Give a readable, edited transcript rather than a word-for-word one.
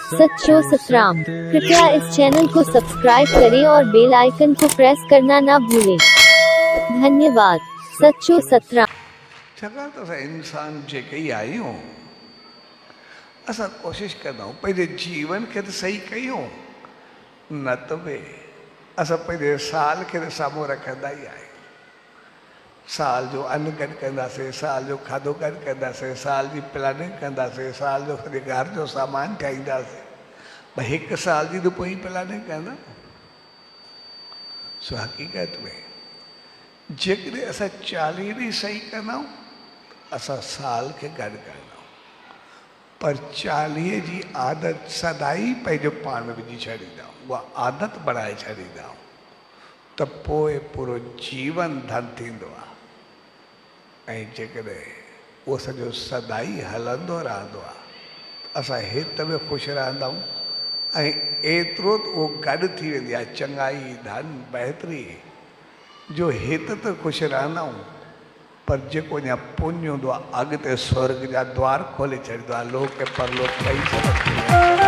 सच्चो सतराम। कृपया इस चैनल को सब्सक्राइब करें और बेल आइकन को प्रेस करना ना भूलें। धन्यवाद। सच्चो सतराम। छाकाणि त असां इंसान जेके ई आहियूं, असां कोशिश कंदा आहियूं पंहिंजे जीवन खे त सही कयूं, न त बि असां पंहिंजे साल खे त साम्हूं रखंदा ई आहियूं। साल जो अन्न गॾु कंदासीं, साल जो खाधो गॾु कंदासीं, साल जी प्लानिंग कंदासीं, साल जो सॼे घर जो सामान ठाहींदासीं। भई हिकु साल जी त पोइ ई प्लानिंग कंदा। सो हक़ीक़त में जेकॾहिं असां 40 ॾींहं सही कंदाऊं, असां साल खे गॾु कंदाऊं। पर 40 जी आदत सदाई पंहिंजो पाण में विझी छॾींदा, उहा आदत बणाए छॾींदा, त पोइ पूरो जीवन धन थींदो आहे। ऐं जेकॾहिं उहो सॼो सदाई हलंदो रहंदो आहे, असां हित में ख़ुशि रहंदा आहियूं ऐं एतिरो त उहो गॾु थी वेंदी आहे चङाई, धन, बहितरी जो हित त ख़ुशि रहंदा आहियूं, पर जेको अञा पुञ हूंदो आहे अॻिते स्वर्ग जा द्वार खोले छॾींदो आहे, लोक परलोक ॿई तरफ़।